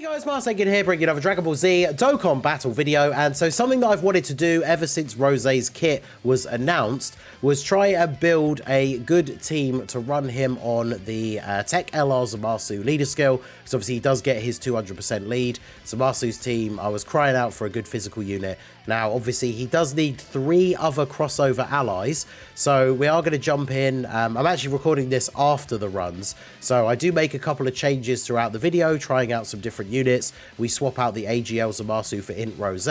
Guys, Marsegan here, bringing another Dragon Ball Z Dokkan battle video. And so something that I've wanted to do ever since Rose's kit was announced was try and build a good team to run him on the Tech LR ZAMASU leader skill, because obviously he does get his 200% lead. ZAMASU's team, I was crying out for a good physical unit. Now, obviously, he does need 3 other crossover allies, so we are going to jump in. I'm actually recording this after the runs, so I do make a couple of changes throughout the video, trying out some different units. We swap out the AGL ZAMASU for Int Rose.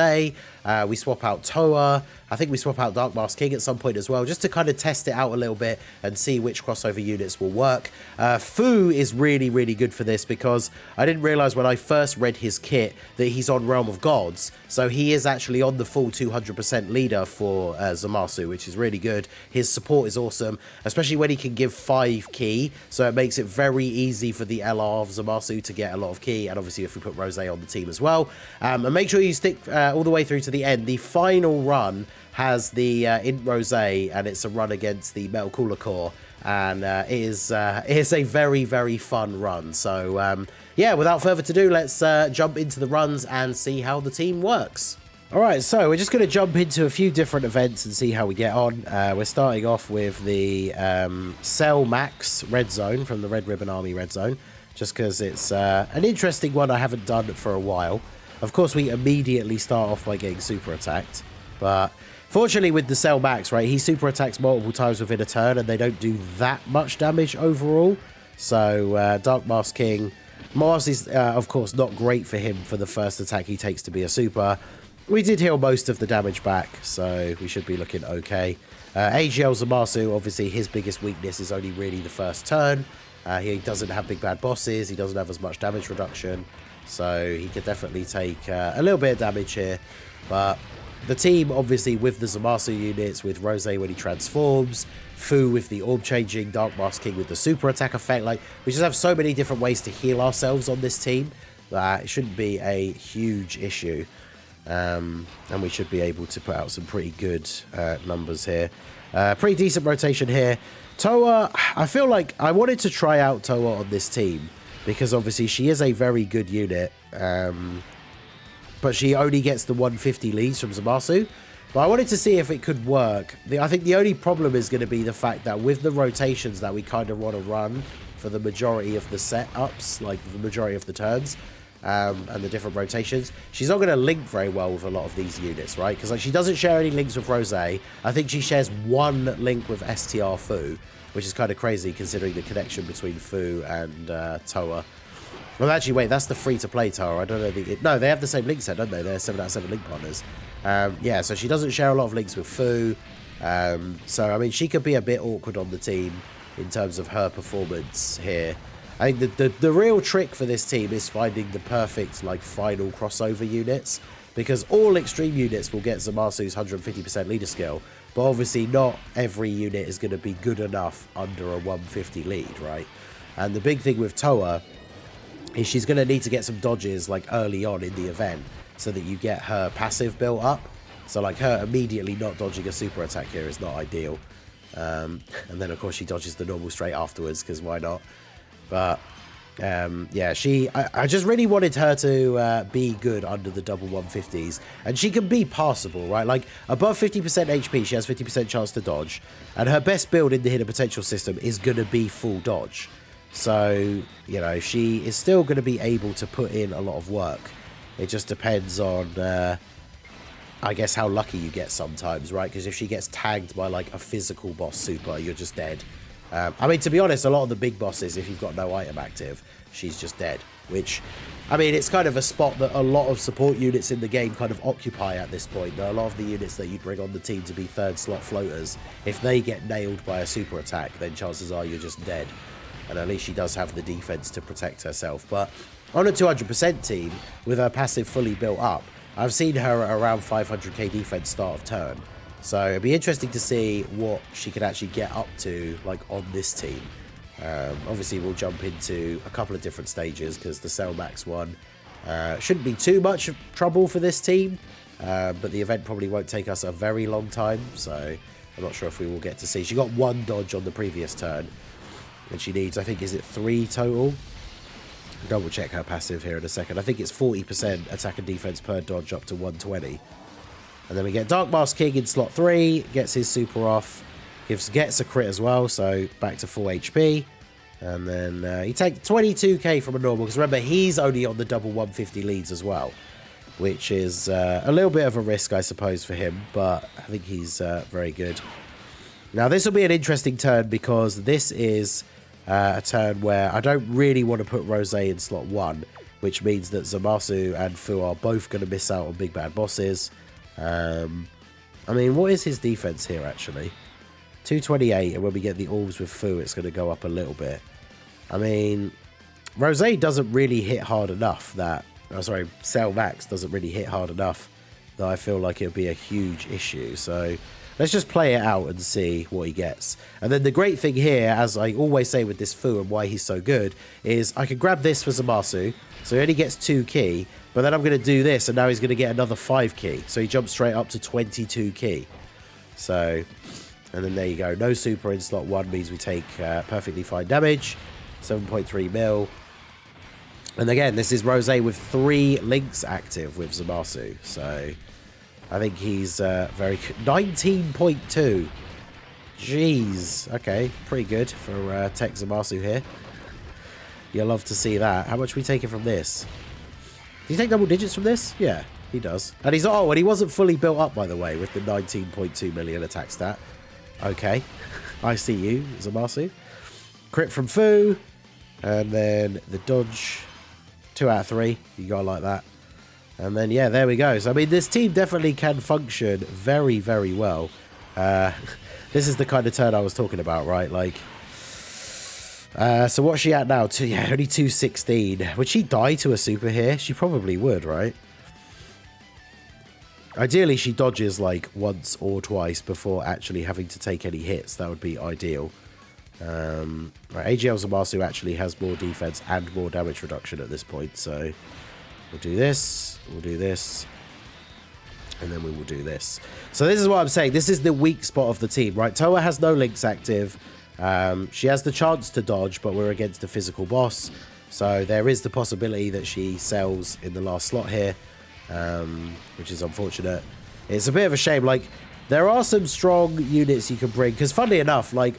We swap out Toa. I think we swap out Dark Mask King at some point as well, just to kind of test it out a little bit and see which crossover units will work. Fu is really, really good for this because I didn't realize when I first read his kit that he's on Realm of Gods, so he is actually on the full 200% leader for ZAMASU, which is really good. His support is awesome, especially when he can give 5 ki, so it makes it very easy for the LR of ZAMASU to get a lot of ki, and obviously if we put Rose on the team as well. And make sure you stick all the way through to the end. The final run has the Int Rose, and it's a run against the Metal Cooler Core, and it is a very, very fun run. So yeah, without further ado, let's jump into the runs and see how the team works. Alright, so we're just going to jump into a few different events and see how we get on. We're starting off with the Cell Max Red Zone from the Red Ribbon Army Red Zone, just because it's an interesting one I haven't done for a while. Of course, we immediately start off by getting super attacked, but fortunately with the Cell Max, right, he super attacks multiple times within a turn and they don't do that much damage overall. So Dark Mask King, Mars is of course not great for him for the first attack he takes to be a super. We did heal most of the damage back, so we should be looking okay. AGL ZAMASU, obviously his biggest weakness is only really the first turn. He doesn't have big bad bosses, he doesn't have as much damage reduction, so he could definitely take a little bit of damage here. But the team, obviously, with the ZAMASU units, with Rose when he transforms, Fu with the orb changing, Dark Mask King with the super attack effect, like, we just have so many different ways to heal ourselves on this team that it shouldn't be a huge issue. And we should be able to put out some pretty good numbers here. Pretty decent rotation here. Toa, I feel like I wanted to try out Toa on this team because obviously she is a very good unit, but she only gets the 150 leads from ZAMASU. But I wanted to see if it could work. I think the only problem is going to be the fact that with the rotations that we kind of want to run for the majority of the setups, like the majority of the turns, and the different rotations, she's not going to link very well with a lot of these units, right? Because like, she doesn't share any links with Rose. I think she shares 1 link with STR Fu, which is kind of crazy considering the connection between Fu and Toa. Well, actually, wait, that's the free-to-play Toa. I don't know. No, they have the same link set, don't they? They're 7 out of 7 link partners. Yeah, so she doesn't share a lot of links with Fu. So, I mean, she could be a bit awkward on the team in terms of her performance here. I think the real trick for this team is finding the perfect, like, final crossover units, because all extreme units will get ZAMASU's 150% leader skill, but obviously not every unit is going to be good enough under a 150 lead, right? And the big thing with Toa is she's going to need to get some dodges, like, early on in the event, so that you get her passive built up. So, like, her immediately not dodging a super attack here is not ideal. And then, of course, she dodges the normal straight afterwards, because why not? But, yeah, I just really wanted her to be good under the double 150s. And she can be passable, right? Like, above 50% HP, she has 50% chance to dodge. And her best build in the hidden potential system is going to be full dodge. So, you know, she is still going to be able to put in a lot of work. It just depends on, I guess, how lucky you get sometimes, right? Because if she gets tagged by, like, a physical boss super, you're just dead. I mean, to be honest, a lot of the big bosses, if you've got no item active, she's just dead. Which, I mean, it's kind of a spot that a lot of support units in the game kind of occupy at this point. There are a lot of the units that you'd bring on the team to be 3rd slot floaters. If they get nailed by a super attack, then chances are you're just dead. And at least she does have the defense to protect herself. But on a 200% team, with her passive fully built up, I've seen her at around 500k defense start of turn. So it'd be interesting to see what she could actually get up to, like, on this team. Obviously, we'll jump into a couple of different stages, because the Cell Max one shouldn't be too much trouble for this team. But the event probably won't take us a very long time, so I'm not sure if we will get to see. She got 1 dodge on the previous turn, and she needs, I think, is it 3 total? Double check her passive here in a second. I think it's 40% attack and defense per dodge up to 120. And then we get Dark Mask King in slot 3, gets his super off, gets a crit as well, so back to full HP. And then he takes 22k from a normal, because remember, he's only on the double 150 leads as well, which is a little bit of a risk, I suppose, for him, but I think he's very good. Now, this will be an interesting turn, because this is a turn where I don't really want to put Rosé in slot 1, which means that ZAMASU and Fu are both going to miss out on big bad bosses. I mean, what is his defense here, actually? 228, and when we get the orbs with Fu, it's going to go up a little bit. I mean, Rosé doesn't really hit hard enough that... Oh, sorry, Cell Max doesn't really hit hard enough that I feel like it'll be a huge issue. So let's just play it out and see what he gets. And then the great thing here, as I always say with this Fu and why he's so good, is I can grab this for ZAMASU, so he only gets 2 key, but then I'm going to do this, and now he's going to get another 5 key. So he jumps straight up to 22 key. So, and then there you go. No super in slot 1 means we take perfectly fine damage. 7.3 mil. And again, this is Rosé with 3 links active with ZAMASU. So I think he's very... 19.2. Jeez. Okay, pretty good for Tech ZAMASU here. You'll love to see that. How much are we taking from this? Do you take double digits from this? Yeah, he does. And he's... Oh, and he wasn't fully built up, by the way, with the 19.2 million attack stat. Okay. I see you, ZAMASU. Crit from Fu. And then the dodge, 2 out of 3. You got like that. And then, yeah, there we go. So, I mean, this team definitely can function very, very well. This is the kind of turn I was talking about, right? Like, so what's she at now? Yeah, only 216. Would she die to a super here? She probably would, right? Ideally, she dodges, like, once or twice before actually having to take any hits. That would be ideal. Right, AGL ZAMASU actually has more defense and more damage reduction at this point, so we'll do this, and then we will do this. So this is what I'm saying. This is the weak spot of the team, right? Toa has no links active. She has the chance to dodge, but we're against a physical boss, so there is the possibility that she sells in the last slot here, which is unfortunate. It's a bit of a shame. Like, there are some strong units you can bring, because funnily enough, like,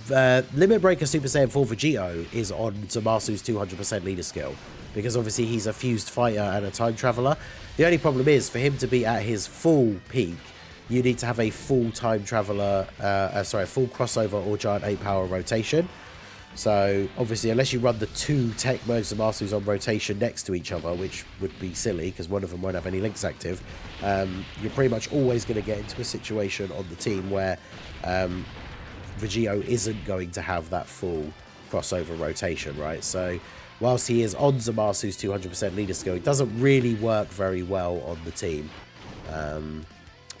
Limit Breaker Super Saiyan 4 Vegito is on ZAMASU's 200% leader skill, because obviously he's a fused fighter and a time traveler. The only problem is, for him to be at his full peak, you need to have a full time traveler, full crossover or giant 8 power rotation. So obviously, unless you run the 2 tech mode ZAMASUs on rotation next to each other, which would be silly because one of them won't have any links active, you're pretty much always going to get into a situation on the team where Vegito isn't going to have that full crossover rotation, right? So whilst he is on ZAMASU's 200% leader skill, it doesn't really work very well on the team.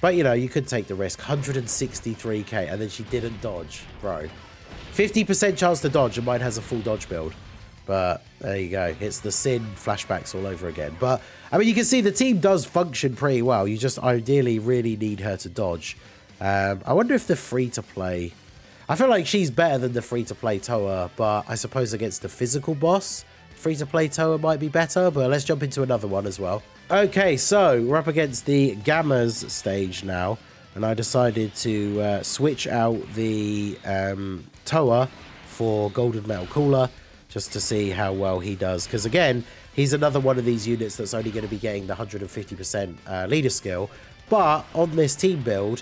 But, you know, you could take the risk. 163k, and then she didn't dodge, bro. 50% chance to dodge, and mine has a full dodge build. But there you go. It's the Sin flashbacks all over again. But, I mean, you can see the team does function pretty well. You just ideally really need her to dodge. I wonder if the free-to-play... I feel like she's better than the free-to-play Toa, but I suppose against the physical boss, free-to-play Toa might be better. But let's jump into another one as well. Okay, so we're up against the Gammas stage now. And I decided to switch out the Toa for Golden Metal Cooler, just to see how well he does. Because again, he's another one of these units that's only going to be getting the 150% leader skill. But on this team build,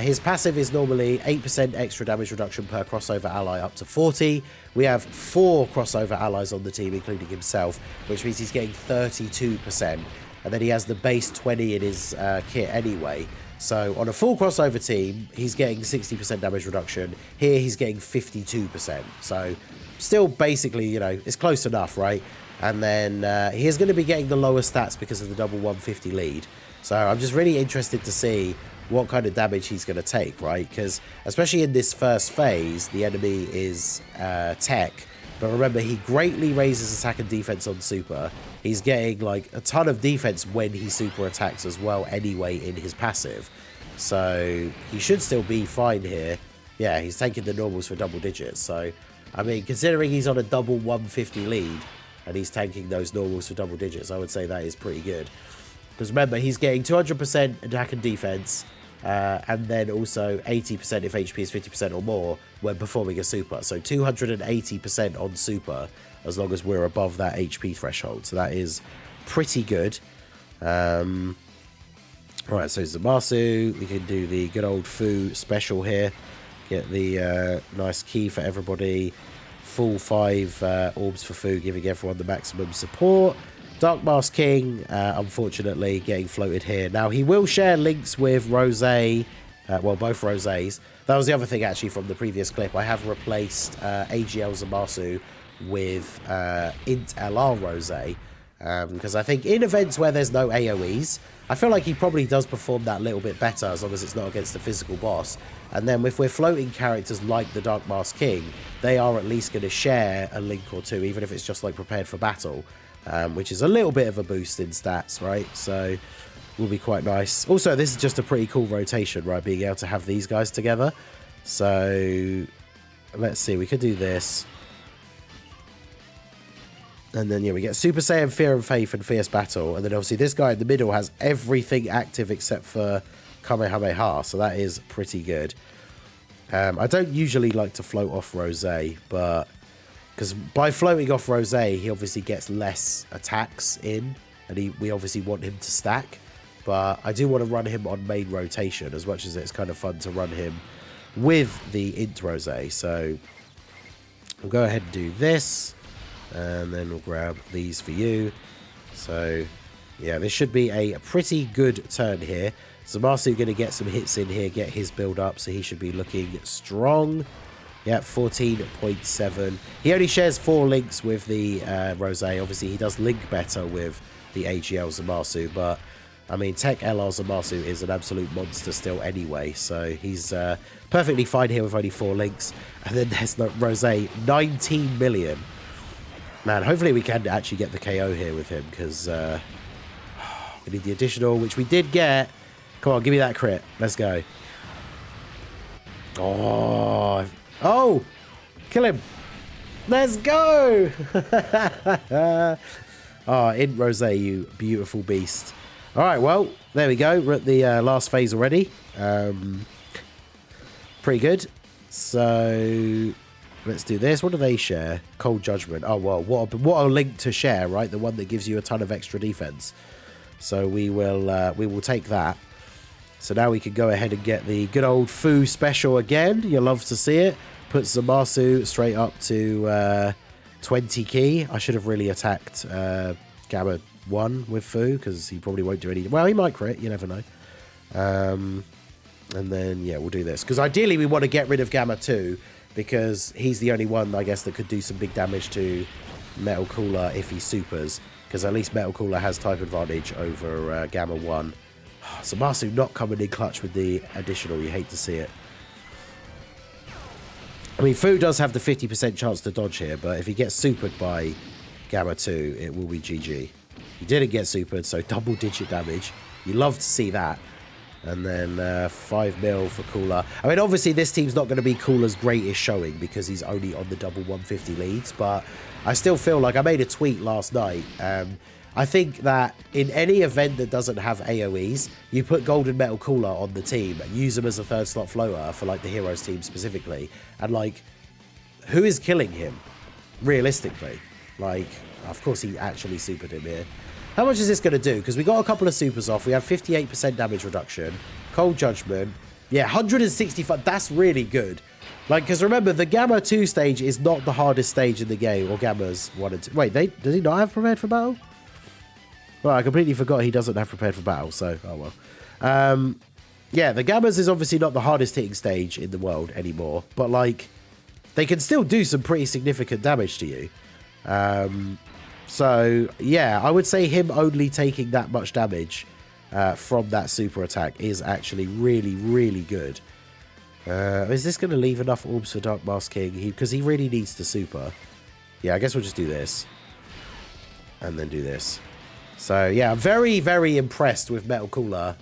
his passive is normally 8% extra damage reduction per crossover ally up to 40. We have 4 crossover allies on the team, including himself, which means he's getting 32%. And then he has the base 20 in his kit anyway. So on a full crossover team, he's getting 60% damage reduction. Here, he's getting 52%. So still basically, you know, it's close enough, right? And then he is going to be getting the lower stats because of the double 150 lead. So I'm just really interested to see what kind of damage he's going to take, right? Because especially in this first phase, the enemy is tech. But remember, he greatly raises attack and defense on super. He's getting like a ton of defense when he super attacks as well anyway in his passive. So he should still be fine here. Yeah, he's taking the normals for double digits. So, I mean, considering he's on a double 150 lead, and he's tanking those normals for double digits. I would say that is pretty good. Because remember, he's getting 200% attack and defense, and then also 80% if HP is 50% or more when performing a super. So 280% on super, as long as we're above that HP threshold. So that is pretty good. Alright, so ZAMASU, we can do the good old Fu special here. Get the nice key for everybody. Full 5 orbs for Fu, giving everyone the maximum support. Dark Mask King, unfortunately, getting floated here. Now, he will share links with Rose, well, both Roses. That was the other thing, actually, from the previous clip. I have replaced AGL ZAMASU with Int LR Rose, because I think in events where there's no AoEs, I feel like he probably does perform that little bit better as long as it's not against a physical boss. And then if we're floating characters like the Dark Mask King, they are at least going to share a link or two, even if it's just like prepared for battle. Which is a little bit of a boost in stats, right? So, will be quite nice. Also, this is just a pretty cool rotation, right? Being able to have these guys together. So, let's see. We could do this. And then, yeah, we get Super Saiyan, Fear and Faith, and Fierce Battle. And then, obviously, this guy in the middle has everything active except for Kamehameha. So, that is pretty good. I don't usually like to float off Rose, but... because by floating off Rose, he obviously gets less attacks in, and we obviously want him to stack. But I do want to run him on main rotation, as much as it's kind of fun to run him with the Int Rose. So we'll go ahead and do this, and then we'll grab these for you. So yeah, this should be a pretty good turn here. ZAMASU going to get some hits in here, get his build up, so he should be looking strong. Yeah, 14.7. He only shares 4 links with the Rose. Obviously, he does link better with the AGL ZAMASU, but, I mean, Tech LR ZAMASU is an absolute monster still anyway, so he's perfectly fine here with only 4 links. And then there's the Rose, 19 million. Man, hopefully we can actually get the KO here with him, because we need the additional, which we did get. Come on, give me that crit. Let's go. Oh, kill him. Let's go. Int Rose, you beautiful beast. All right, well, there we go. We're at the last phase already. Pretty good. So let's do this. What do they share? Cold Judgment. Oh, well, what a link to share, right? The one that gives you a ton of extra defense. So we will take that. So now we can go ahead and get the good old Fu special again. You'll love to see it. Put ZAMASU straight up to 20 key. I should have really attacked Gamma 1 with Fu, because he probably won't do any... well, he might crit. You never know. And then, yeah, we'll do this. Because ideally we want to get rid of Gamma 2, because he's the only one, I guess, that could do some big damage to Metal Cooler if he supers. Because at least Metal Cooler has type advantage over Gamma 1. ZAMASU not coming in clutch with the additional. You hate to see it. I mean, Fu does have the 50% chance to dodge here, but if he gets supered by Gamma 2, it will be GG. He didn't get supered, so double-digit damage. You love to see that. And then 5 mil for Cooler. I mean, obviously, this team's not going to be Cooler's greatest showing because he's only on the double 150 leads, but I still feel like I made a tweet last night. I think that in any event that doesn't have AoEs, you put Golden Metal Cooler on the team and use him as a 3rd slot floater for like the Heroes team specifically. And like, who is killing him? Realistically. Like, of course he actually supered him here. How much is this going to do? Because we got a couple of supers off. We have 58% damage reduction. Cold Judgment. Yeah, 165. That's really good. Like, because remember, the Gamma 2 stage is not the hardest stage in the game. Or Gamma's 1 and 2. Wait, does he not have Prepared for Battle? Well, I completely forgot he doesn't have Prepared for Battle, so, oh well. Yeah, the Gammas is obviously not the hardest hitting stage in the world anymore, but, like, they can still do some pretty significant damage to you. So, yeah, I would say him only taking that much damage from that super attack is actually really, really good. Is this going to leave enough orbs for Dark Mask King? Because he really needs to super. Yeah, I guess we'll just do this. And then do this. So, yeah, I'm very, very impressed with Metal Cooler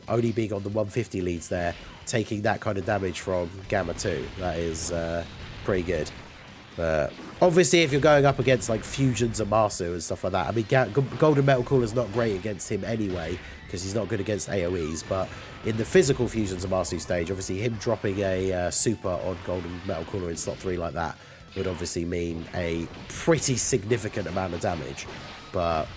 only being on the 150 leads there, taking that kind of damage from Gamma 2. That is pretty good. But, Obviously, if you're going up against like Fusion ZAMASU and stuff like that, I mean, Golden Metal Cooler's not great against him anyway, because he's not good against AoEs, but in the physical Fusion ZAMASU stage, obviously him dropping a super on Golden Metal Cooler in slot 3 like that would obviously mean a pretty significant amount of damage. But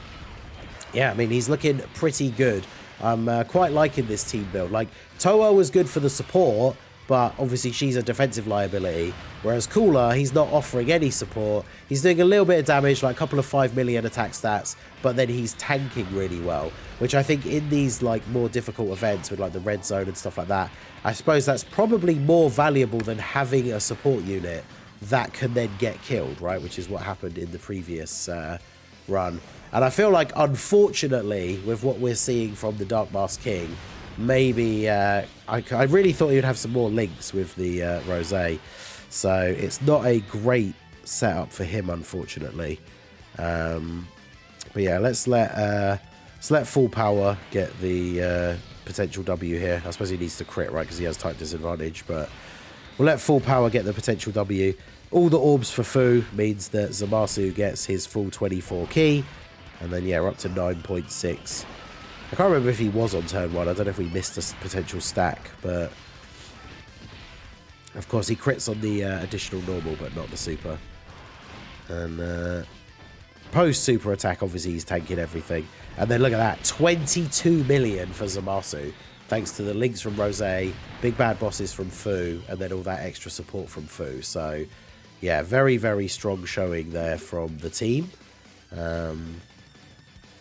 yeah, I mean, he's looking pretty good. I'm quite liking this team build. Like, Toa was good for the support, but obviously she's a defensive liability, whereas Cooler, he's not offering any support. He's doing a little bit of damage, like a couple of 5 million attack stats, but then he's tanking really well, which I think in these like more difficult events with like the red zone and stuff like that, I suppose that's probably more valuable than having a support unit that can then get killed, right? Which is what happened in the previous run. And I feel like, unfortunately, with what we're seeing from the Dark Mask King, maybe I really thought he would have some more links with the Rosé. So it's not a great setup for him, unfortunately. But yeah, let's let Full Power get the potential W here. I suppose he needs to crit, right, because he has type disadvantage. But we'll let Full Power get the potential W. All the orbs for Fu means that ZAMASU gets his full 24 key. And then, yeah, we're up to 9.6. I can't remember if he was on turn 1. I don't know if we missed a potential stack. But, of course, he crits on the additional normal, but not the super. And post-super attack, obviously, he's tanking everything. And then look at that. 22 million for ZAMASU. Thanks to the links from Rosé, big bad bosses from Fu, and then all that extra support from Fu. So, yeah, very, very strong showing there from the team.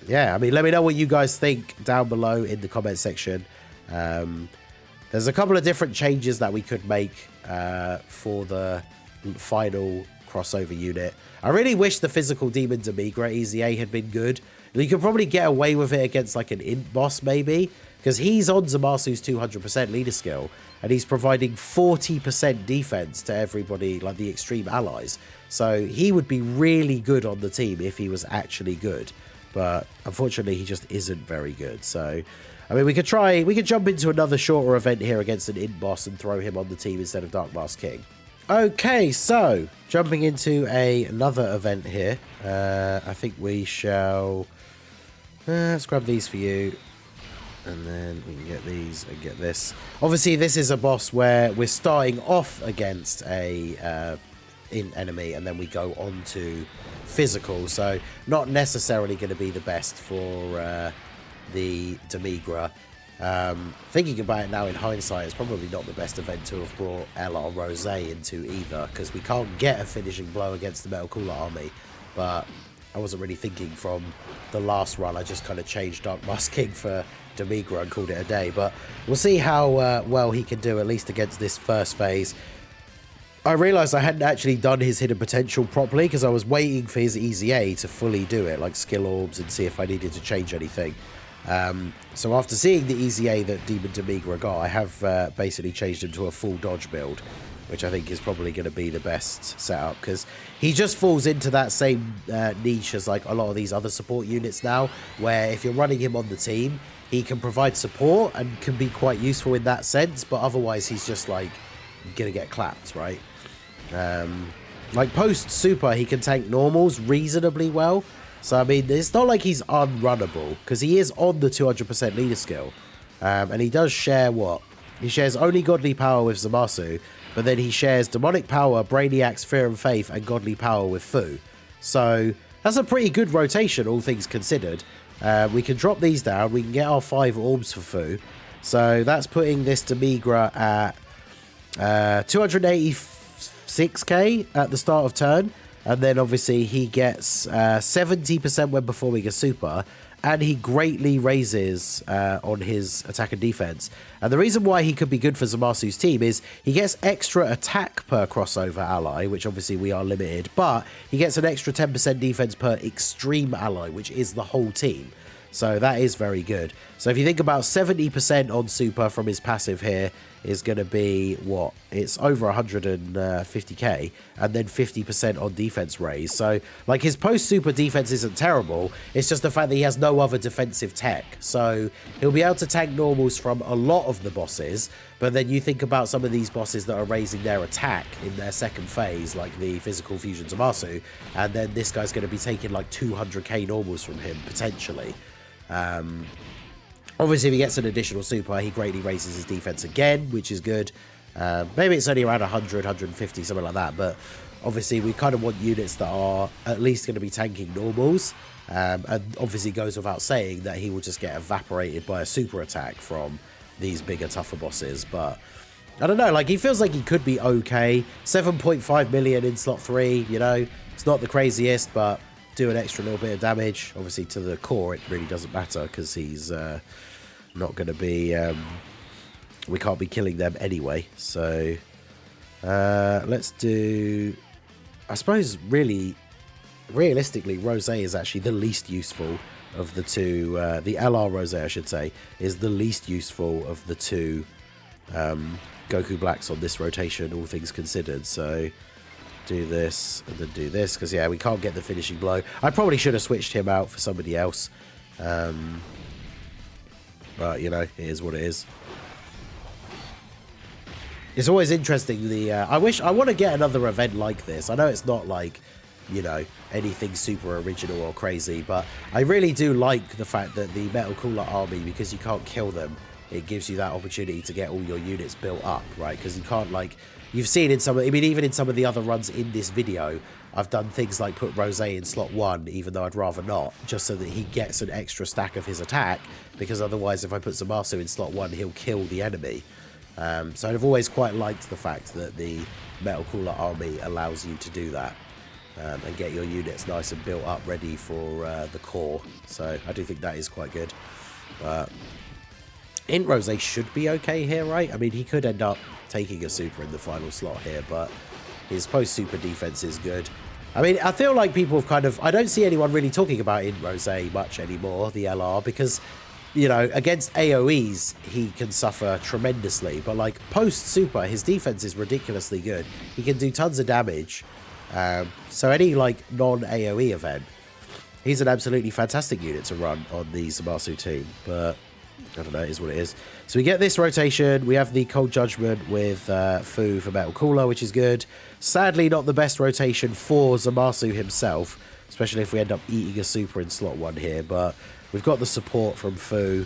Yeah, I mean, let me know what you guys think down below in the comment section. There's a couple of different changes that we could make for the final crossover unit. I really wish the physical Demon Demigra EZA had been good. You could probably get away with it against like an int boss maybe, because he's on ZAMASU's 200% leader skill, and he's providing 40% defense to everybody, like the extreme allies. So he would be really good on the team if he was actually good. But unfortunately, he just isn't very good. So, I mean, we could jump into another shorter event here against an int boss and throw him on the team instead of Dark Mask King. Okay, so jumping into another event here. I think we shall... let's grab these for you. And then we can get these and get this. Obviously, this is a boss where we're starting off against a enemy, and then we go on to physical. So not necessarily going to be the best for the Demigra. Thinking about it now in hindsight, it's probably not the best event to have brought Ella or Rosé into either, because we can't get a finishing blow against the Metal Cooler army. But I wasn't really thinking from the last run. I just kind of changed Dark Mask King for Demigra and called it a day. But we'll see how well he can do, at least against this first phase. I realised I hadn't actually done his hidden potential properly, because I was waiting for his EZA to fully do it, like skill orbs, and see if I needed to change anything. So after seeing the EZA that Demon Demigra got, I have basically changed him to a full dodge build, which I think is probably going to be the best setup, because he just falls into that same niche as like a lot of these other support units now, where if you're running him on the team, he can provide support and can be quite useful in that sense, but otherwise he's just like going to get clapped, right? Like post super, he can tank normals reasonably well. So I mean, it's not like he's unrunnable, because he is on the 200% leader skill, and he does share what? He shares only Godly Power with ZAMASU, but then he shares Demonic Power, Brainiac's Fear and Faith, and Godly Power with Fu. So that's a pretty good rotation, all things considered. We can drop these down. We can get our 5 orbs for Fu. So that's putting this Demigra at 286k at the start of turn. And then obviously he gets 70% when performing a super, and he greatly raises on his attack and defense. And the reason why he could be good for ZAMASU's team is he gets extra attack per crossover ally, which obviously we are limited, but he gets an extra 10% defense per extreme ally, which is the whole team. So that is very good. So if you think about 70% on super from his passive here, is going to be, what? It's over 150k, and then 50% on defense raise. So, like, his post-super defense isn't terrible. It's just the fact that he has no other defensive tech. So, he'll be able to tank normals from a lot of the bosses, but then you think about some of these bosses that are raising their attack in their second phase, like the physical fusion ZAMASU, and then this guy's going to be taking, like, 200k normals from him, potentially. Obviously, if he gets an additional super, he greatly raises his defense again, which is good. Maybe it's only around 100, 150, something like that. But obviously, we kind of want units that are at least going to be tanking normals. And obviously, it goes without saying that he will just get evaporated by a super attack from these bigger, tougher bosses. But I don't know, like, he feels like he could be okay. 7.5 million in slot 3, you know, it's not the craziest, but do an extra little bit of damage. Obviously, to the core, it really doesn't matter because he's not going to be... we can't be killing them anyway. So, let's do... I suppose, really, realistically, Rose is actually the least useful of the two. The LR Rose, I should say, is the least useful of the two Goku Blacks on this rotation, all things considered. So... do this and then do this because yeah, we can't get the finishing blow. I probably should have switched him out for somebody else, but you know, it is what it is. It's always interesting. I want to get another event like this. I know it's not like, you know, anything super original or crazy, but I really do like the fact that the Metal Cooler army, because you can't kill them, it gives you that opportunity to get all your units built up, right? Because you can't, like, you've seen in some, I mean, even in some of the other runs in this video, I've done things like put Rose in slot 1, even though I'd rather not, just so that he gets an extra stack of his attack, because otherwise if I put ZAMASU in slot 1, he'll kill the enemy. So I've always quite liked the fact that the Metal Cooler army allows you to do that, and get your units nice and built up, ready for the core. So I do think that is quite good. But Int Rose should be okay here, right? I mean, he could end up taking a super in the final slot here, but his post-super defense is good. I mean, I feel like people have kind of... I don't see anyone really talking about Int Rose much anymore, the LR, because, you know, against AoEs, he can suffer tremendously. But, like, post-super, his defense is ridiculously good. He can do tons of damage. So any, like, non-AoE event, he's an absolutely fantastic unit to run on the ZAMASU team. But... I don't know, it is what it is. So we get this rotation. We have the Cold Judgment with Fu for Metal Cooler, which is good. Sadly, not the best rotation for ZAMASU himself, especially if we end up eating a super in slot 1 here. But we've got the support from Fu.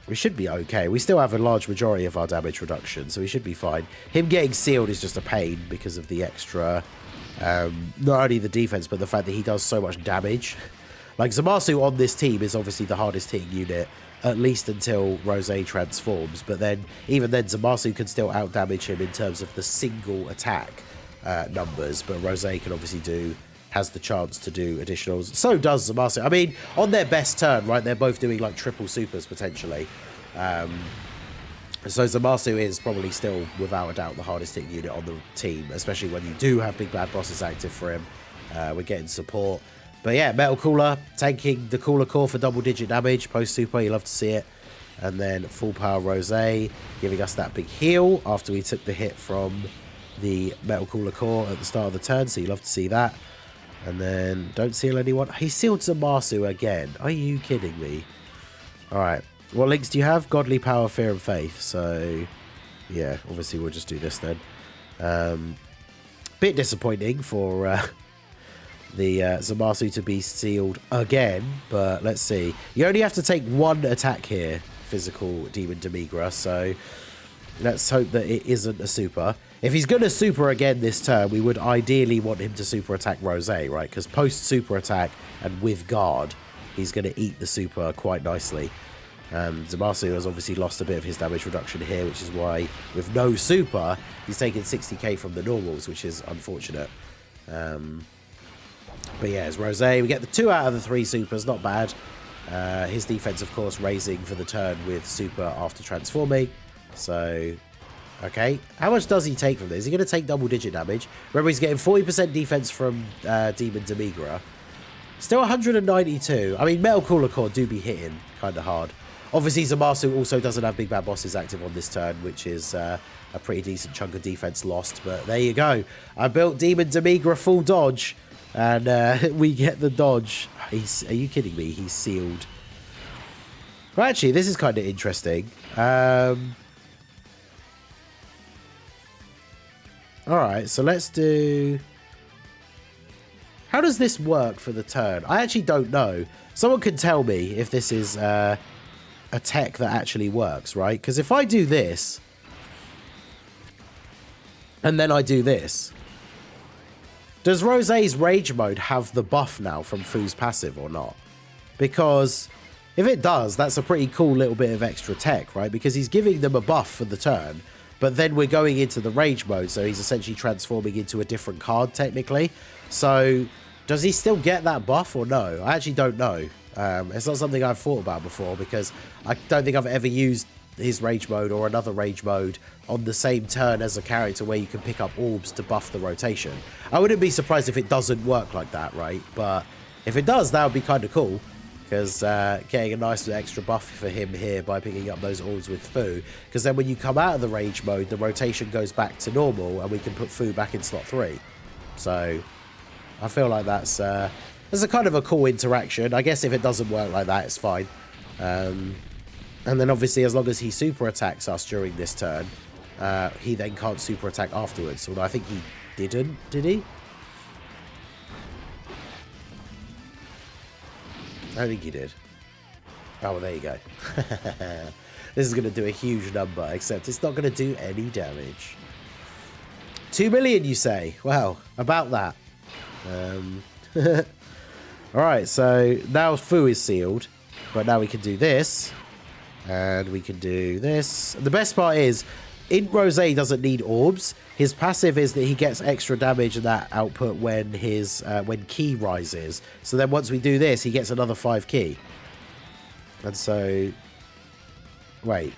We should be okay. We still have a large majority of our damage reduction, so we should be fine. Him getting sealed is just a pain because of the extra... not only the defense, but the fact that he does so much damage. Like, ZAMASU on this team is obviously the hardest hitting unit, at least until Rose transforms. But then, even then, ZAMASU can still out-damage him in terms of the single attack numbers. But Rose can obviously has the chance to do additionals. So does ZAMASU. I mean, on their best turn, right, they're both doing, like, triple supers, potentially. So ZAMASU is probably still, without a doubt, the hardest hitting unit on the team, especially when you do have Big Bad Bosses active for him. We're getting support. But yeah, Metal Cooler, tanking the Cooler Core for double-digit damage. Post-super, you love to see it. And then Full Power Rose, giving us that big heal after we took the hit from the Metal Cooler Core at the start of the turn. So you love to see that. And then don't seal anyone. He sealed ZAMASU again. Are you kidding me? Alright. What links do you have? Godly Power, Fear and Faith. So, yeah, obviously we'll just do this then. Bit disappointing for... the ZAMASU to be sealed again, but let's see. You only have to take one attack here, physical Demon Demigra, so let's hope that it isn't a super. If he's going to super again this turn, we would ideally want him to super attack Rose, right? Because post-super attack and with guard, he's going to eat the super quite nicely. ZAMASU has obviously lost a bit of his damage reduction here, which is why with no super, he's taking 60k from the normals, which is unfortunate. But yeah, it's Rose. We get the 2 out of the 3 supers, not bad. His defense, of course, raising for the turn with super after transforming. So, okay. How much does he take from this? Is he going to take double-digit damage? Remember, he's getting 40% defense from Demon Demigra. Still 192. I mean, Metal Cooler Core do be hitting kind of hard. Obviously, ZAMASU also doesn't have big bad bosses active on this turn, which is a pretty decent chunk of defense lost. But there you go. I built Demon Demigra full dodge, and we get the dodge. Are you kidding me? He's sealed. Well, actually, this is kind of interesting. Alright, so let's do... How does this work for the turn? I actually don't know. Someone could tell me if this is a tech that actually works, right? Because if I do this, and then I do this, does Rosé's Rage Mode have the buff now from Fu's passive or not? Because if it does, that's a pretty cool little bit of extra tech, right? Because he's giving them a buff for the turn, but then we're going into the Rage Mode, so he's essentially transforming into a different card, technically. So, does he still get that buff or no? I actually don't know. It's not something I've thought about before, because I don't think I've ever used his Rage Mode or another Rage Mode on the same turn as a character where you can pick up orbs to buff the rotation. I wouldn't be surprised if it doesn't work like that, right? But if it does, that would be kind of cool. Because getting a nice extra buff for him here by picking up those orbs with Fu. Because then when you come out of the Rage Mode, the rotation goes back to normal and we can put Fu back in slot 3. So I feel like that's a kind of a cool interaction. I guess if it doesn't work like that, it's fine. And then obviously as long as he super attacks us during this turn, he then can't super attack afterwards. Although I think he didn't, did he? I think he did. Oh, well, there you go. This is going to do a huge number, except it's not going to do any damage. 2 million, you say? Well, about that. Alright, so now Fu is sealed, but now we can do this, and we can do this. The best part is, Rosé doesn't need orbs. His passive is that he gets extra damage and that output when his when ki rises. So then once we do this, he gets another 5 ki. And so, wait.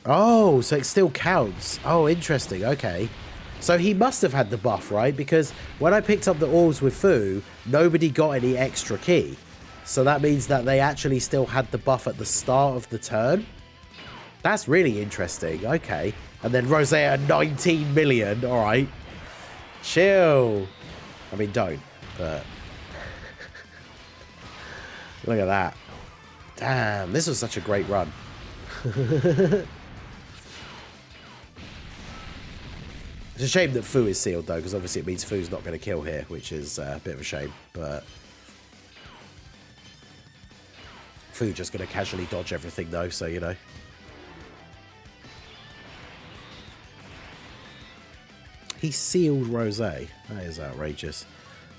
Oh, so it still counts. Oh, interesting. Okay. So he must have had the buff, right? Because when I picked up the orbs with Fu, nobody got any extra ki. So that means that they actually still had the buff at the start of the turn. That's really interesting. Okay. And then Rosé at 19 million. All right. Chill. I mean, don't. But look at that. Damn. This was such a great run. It's a shame that Fu is sealed, though, because obviously it means Fu's not going to kill here, which is a bit of a shame. But Fu just going to casually dodge everything, though, so, you know. He sealed Rosé. That is outrageous.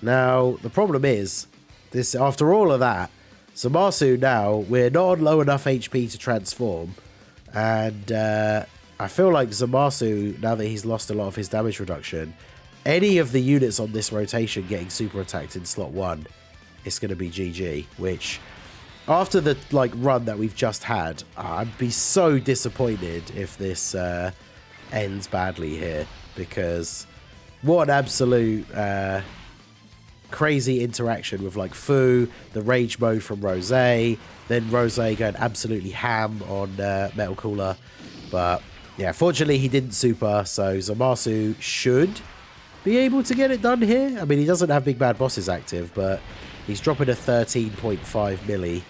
Now, the problem is, this after all of that, ZAMASU now, we're not on low enough HP to transform. And I feel like ZAMASU, now that he's lost a lot of his damage reduction, any of the units on this rotation getting super attacked in slot 1, it's going to be GG. Which, after the run that we've just had, I'd be so disappointed if this ends badly here. Because what an absolute crazy interaction with Fu, the Rage Mode from Rosé, then Rosé going absolutely ham on Metal Cooler. But yeah, fortunately he didn't super, so ZAMASU should be able to get it done here. I mean, he doesn't have big bad bosses active, but he's dropping a 13.5 milli.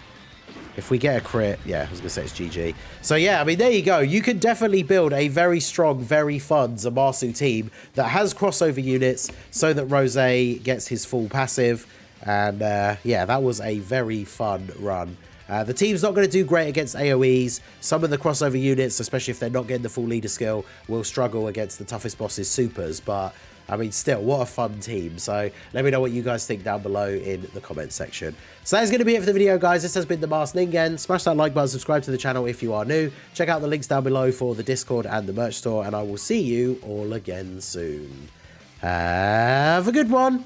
If we get a crit, yeah, I was going to say it's GG. So yeah, I mean, there you go. You can definitely build a very strong, very fun ZAMASU team that has crossover units so that Rosé gets his full passive. And yeah, that was a very fun run. The team's not going to do great against AoEs. Some of the crossover units, especially if they're not getting the full leader skill, will struggle against the toughest bosses' supers. But I mean, still, what a fun team. So let me know what you guys think down below in the comments section. So that's going to be it for the video, guys. This has been The Masked Ningen. Smash that like button, subscribe to the channel if you are new. Check out the links down below for the Discord and the merch store, and I will see you all again soon. Have a good one.